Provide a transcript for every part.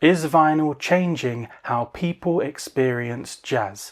Is vinyl changing how people experience jazz?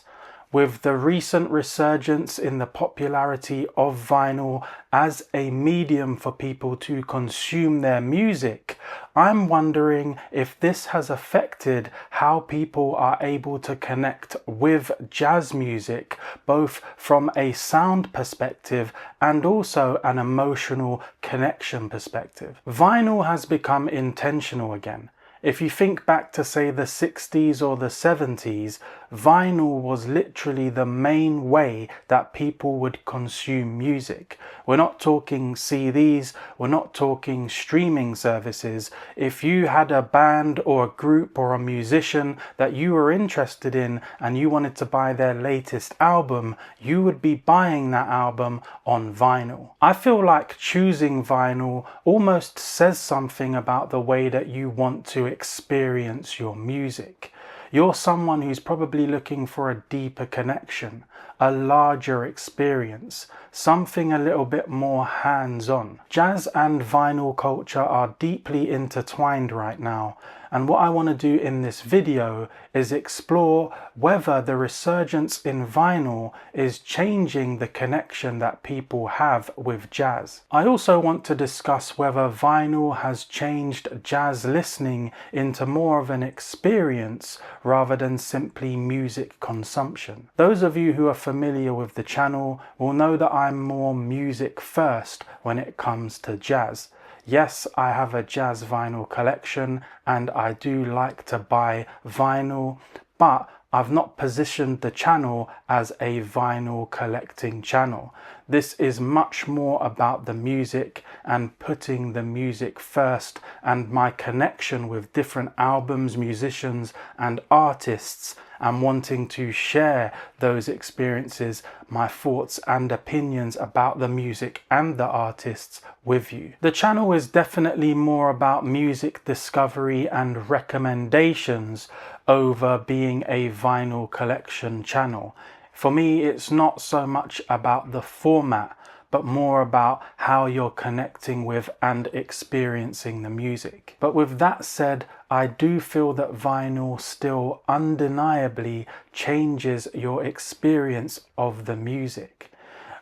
With the recent resurgence in the popularity of vinyl as a medium for people to consume their music, I'm wondering if this has affected how people are able to connect with jazz music, both from a sound perspective and also an emotional connection perspective. Vinyl has become intentional again. If you think back to, say, the 60s or the 70s, vinyl was literally the main way that people would consume music. We're not talking CDs, we're not talking streaming services. If you had a band or a group or a musician that you were interested in and you wanted to buy their latest album, you would be buying that album on vinyl. I feel like choosing vinyl almost says something about the way that you want to experience your music. You're someone who's probably looking for a deeper connection, a larger experience, something a little bit more hands-on. Jazz and vinyl culture are deeply intertwined right now, and what I want to do in this video is explore whether the resurgence in vinyl is changing the connection that people have with jazz. I also want to discuss whether vinyl has changed jazz listening into more of an experience rather than simply music consumption. Those of you who are familiar with the channel will know that I'm more music first when it comes to jazz. Yes, I have a jazz vinyl collection and I do like to buy vinyl, but I've not positioned the channel as a vinyl collecting channel. This is much more about the music and putting the music first, and my connection with different albums, musicians and artists, and wanting to share those experiences, my thoughts and opinions about the music and the artists with you. The channel is definitely more about music discovery and recommendations over being a vinyl collection channel. For me, it's not so much about the format, but more about how you're connecting with and experiencing the music. But with that said, I do feel that vinyl still undeniably changes your experience of the music.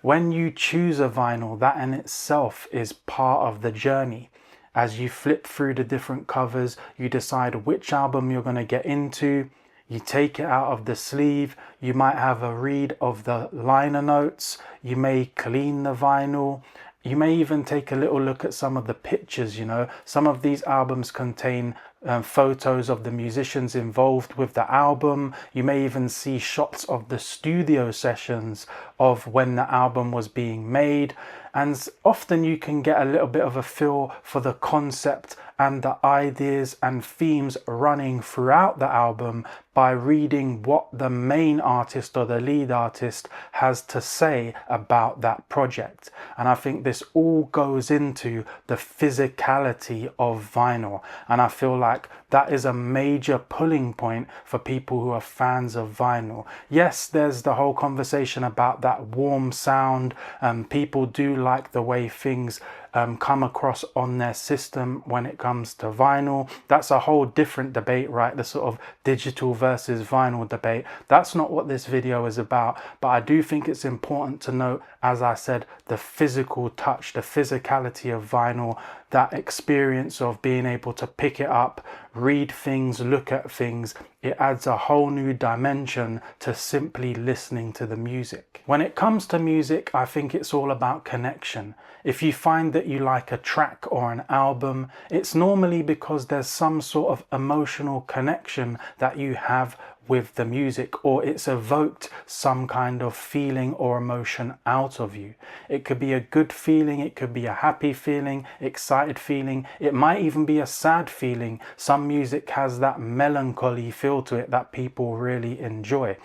When you choose a vinyl, that in itself is part of the journey. As you flip through the different covers, you decide which album you're going to get into. You take it out of the sleeve, you might have a read of the liner notes, you may clean the vinyl, you may even take a little look at some of the pictures. Some of these albums contain photos of the musicians involved with the album. You may even see shots of the studio sessions of when the album was being made, and often you can get a little bit of a feel for the concept and the ideas and themes running throughout the album by reading what the main artist or the lead artist has to say about that project. And I think this all goes into the physicality of vinyl, and I feel like that is a major pulling point for people who are fans of vinyl. Yes, there's the whole conversation about that warm sound. People do like the way things come across on their system when it comes to vinyl. That's a whole different debate, right? The sort of digital versus vinyl debate. That's not what this video is about, but I do think it's important to note, as I said, the physical touch, the physicality of vinyl, that experience of being able to pick it up, read things, look at things. It adds a whole new dimension to simply listening to the music. When it comes to music, I think it's all about connection. If you find that you like a track or an album, it's normally because there's some sort of emotional connection that you have with the music, or it's evoked some kind of feeling or emotion out of you. It could be a good feeling, it could be a happy feeling, excited feeling, it might even be a sad feeling. Some music has that melancholy feel to it that people really enjoy.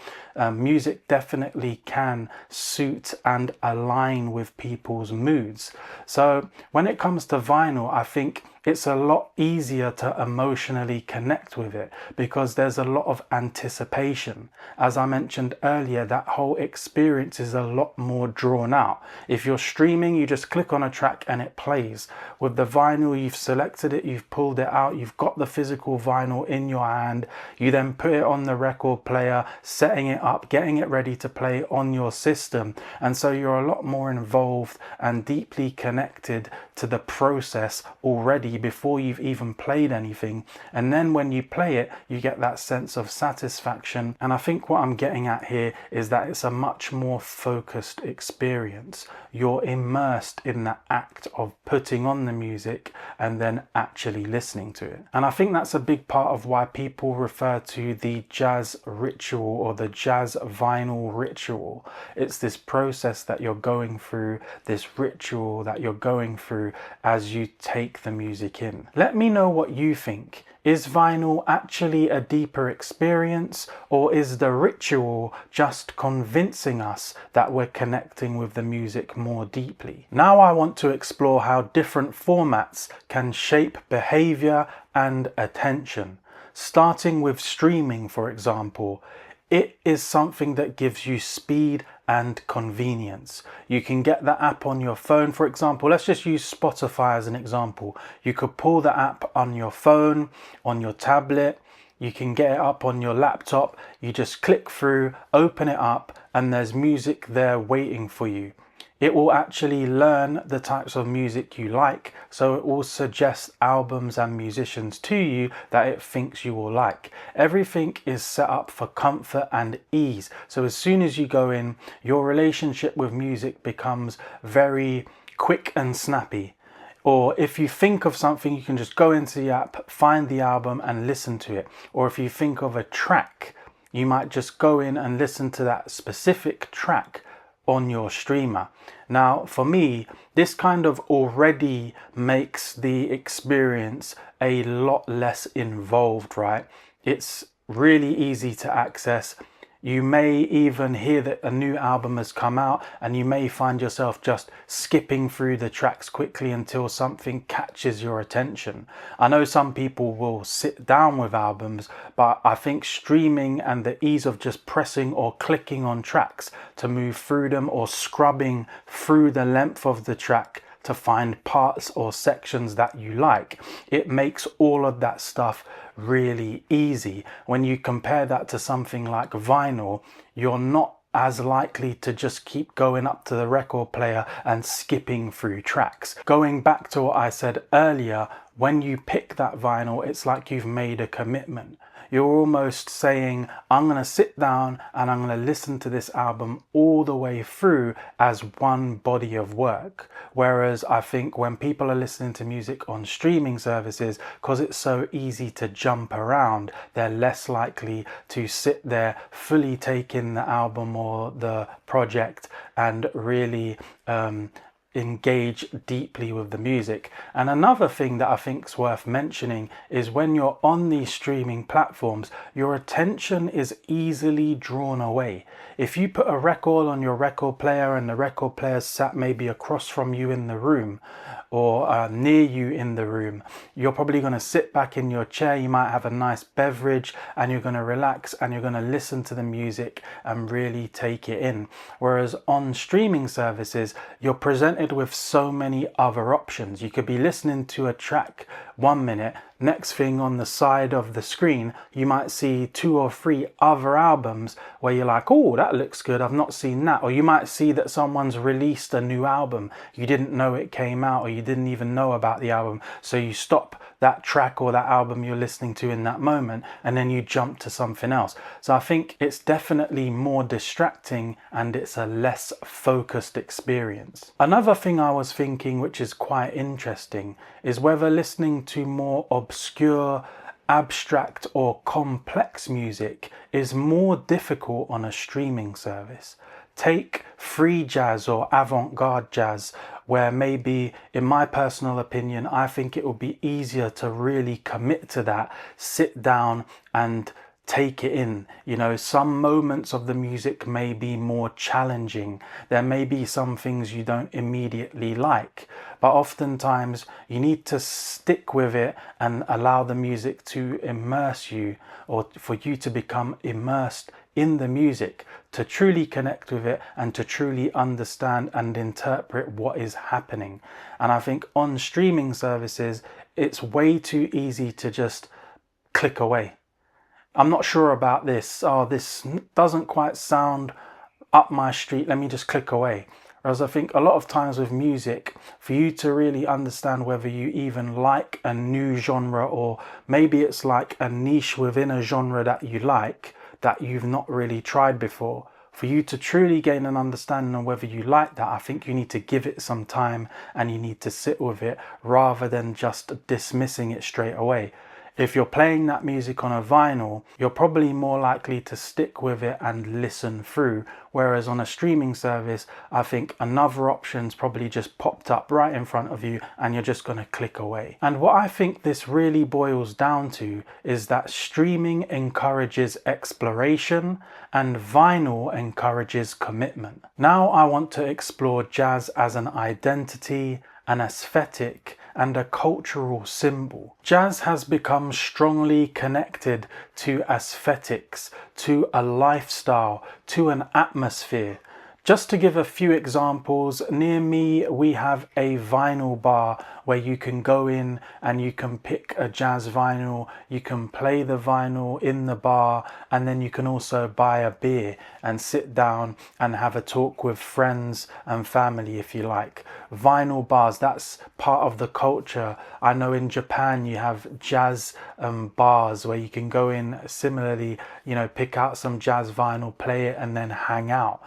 Music definitely can suit and align with people's moods. So when it comes to vinyl, I think it's a lot easier to emotionally connect with it because there's a lot of anticipation. As I mentioned earlier, that whole experience is a lot more drawn out. If you're streaming, you just click on a track and it plays. With the vinyl, you've selected it, you've pulled it out, you've got the physical vinyl in your hand, you then put it on the record player, setting it up, getting it ready to play on your system. And so you're a lot more involved and deeply connected to the process already before you've even played anything. And then when you play it, you get that sense of satisfaction. And I think what I'm getting at here is that it's a much more focused experience. You're immersed in the act of putting on the music and then actually listening to it. And I think that's a big part of why people refer to the jazz ritual or the jazz vinyl ritual. It's this process that you're going through, this ritual that you're going through as you take the music in. Let me know what you think. Is vinyl actually a deeper experience, or is the ritual just convincing us that we're connecting with the music more deeply? Now I want to explore how different formats can shape behavior and attention. Starting with streaming, for example, it is something that gives you speed and convenience. You can get the app on your phone. For example, let's just use Spotify as an example. You could pull the app on your phone, on your tablet. You can get it up on your laptop. You just click through, open it up, and there's music there waiting for you. It will actually learn the types of music you like, so it will suggest albums and musicians to you that it thinks you will like. Everything is set up for comfort and ease, so as soon as you go in, your relationship with music becomes very quick and snappy. Or if you think of something, you can just go into the app, find the album and listen to it. Or if you think of a track, you might just go in and listen to that specific track on your streamer. Now, for me, this kind of already makes the experience a lot less involved, right? It's really easy to access. You may even hear that a new album has come out and you may find yourself just skipping through the tracks quickly until something catches your attention. I know some people will sit down with albums, but I think streaming and the ease of just pressing or clicking on tracks to move through them or scrubbing through the length of the track to find parts or sections that you like, it makes all of that stuff really easy. When you compare that to something like vinyl, you're not as likely to just keep going up to the record player and skipping through tracks. Going back to what I said earlier, when you pick that vinyl, it's like you've made a commitment. You're almost saying, I'm going to sit down and I'm going to listen to this album all the way through as one body of work. Whereas I think when people are listening to music on streaming services, because it's so easy to jump around, they're less likely to sit there, fully take in the album or the project and really engage deeply with the music. And another thing that I think is worth mentioning is when you're on these streaming platforms, your attention is easily drawn away. If you put a record on your record player and the record player sat maybe across from you in the room or near you in the room, you're probably going to sit back in your chair, you might have a nice beverage and you're going to relax and you're going to listen to the music and really take it in. Whereas on streaming services, you're presented with so many other options. You could be listening to a track 1 minute, next thing on the side of the screen, you might see 2 or 3 other albums where you're like, oh, that looks good, I've not seen that. Or you might see that someone's released a new album, you didn't know it came out, or you didn't even know about the album, so you stop that track or that album you're listening to in that moment and then you jump to something else. So I think it's definitely more distracting and it's a less focused experience. Another thing I was thinking, which is quite interesting, is whether listening to more obscure, abstract or complex music is more difficult on a streaming service. Take free jazz or avant-garde jazz, where maybe, in my personal opinion, I think it would be easier to really commit to that, sit down and take it in. You know, some moments of the music may be more challenging. There may be some things you don't immediately like, but oftentimes you need to stick with it and allow the music to immerse you, or for you to become immersed in the music, to truly connect with it and to truly understand and interpret what is happening. And I think on streaming services, it's way too easy to just click away. I'm not sure about this. Oh, this doesn't quite sound up my street. Let me just click away. Whereas I think a lot of times with music, for you to really understand whether you even like a new genre, or maybe it's like a niche within a genre that you like, that you've not really tried before, for you to truly gain an understanding of whether you like that, I think you need to give it some time and you need to sit with it rather than just dismissing it straight away. If you're playing that music on a vinyl, you're probably more likely to stick with it and listen through. Whereas on a streaming service, I think another option's probably just popped up right in front of you and you're just going to click away. And what I think this really boils down to is that streaming encourages exploration and vinyl encourages commitment. Now I want to explore jazz as an identity, an aesthetic, and a cultural symbol. Jazz has become strongly connected to aesthetics, to a lifestyle, to an atmosphere. Just to give a few examples, near me we have a vinyl bar where you can go in and you can pick a jazz vinyl, you can play the vinyl in the bar, and then you can also buy a beer and sit down and have a talk with friends and family if you like. Vinyl bars, that's part of the culture. I know in Japan you have jazz bars where you can go in, similarly, you know, pick out some jazz vinyl, play it, and then hang out.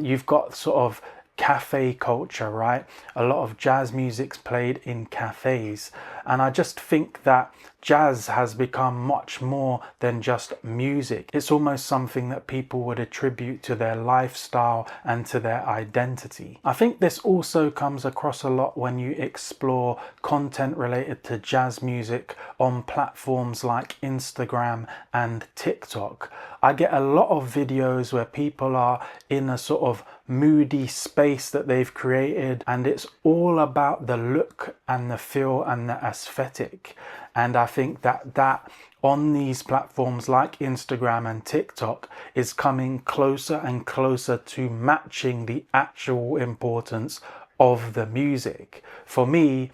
You've got sort of cafe culture, right? A lot of jazz music's played in cafes, and I just think that jazz has become much more than just music. It's almost something that people would attribute to their lifestyle and to their identity. I think this also comes across a lot when you explore content related to jazz music on platforms like Instagram and TikTok. I get a lot of videos where people are in a sort of moody space that they've created, and it's all about the look and the feel and the aesthetic. And I think that on these platforms like Instagram and TikTok is coming closer and closer to matching the actual importance of the music. For me,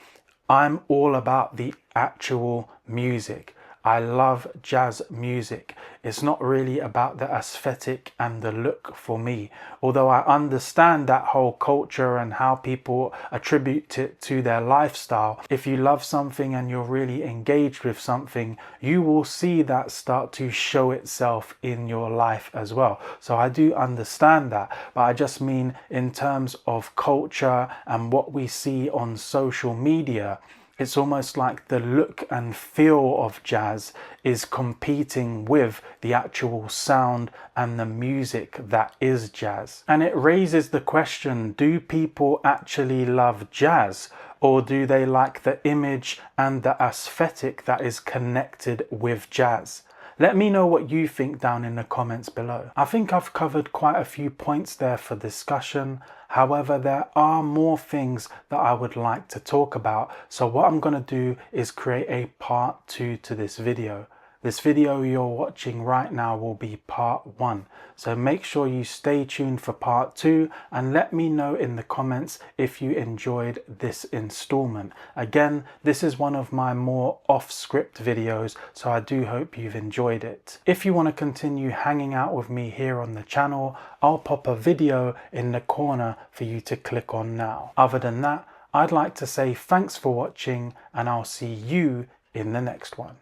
I'm all about the actual music. I love jazz music. It's not really about the aesthetic and the look for me. Although I understand that whole culture and how people attribute it to their lifestyle. If you love something and you're really engaged with something, you will see that start to show itself in your life as well. So I do understand that, but I just mean in terms of culture and what we see on social media, it's almost like the look and feel of jazz is competing with the actual sound and the music that is jazz. And it raises the question, do people actually love jazz? Or do they like the image and the aesthetic that is connected with jazz? Let me know what you think down in the comments below. I think I've covered quite a few points there for discussion. However, there are more things that I would like to talk about. So what I'm going to do is create a part 2 to this video. This video you're watching right now will be part 1. So make sure you stay tuned for part 2 and let me know in the comments if you enjoyed this installment. Again, this is one of my more off-script videos, so I do hope you've enjoyed it. If you want to continue hanging out with me here on the channel, I'll pop a video in the corner for you to click on now. Other than that, I'd like to say thanks for watching and I'll see you in the next one.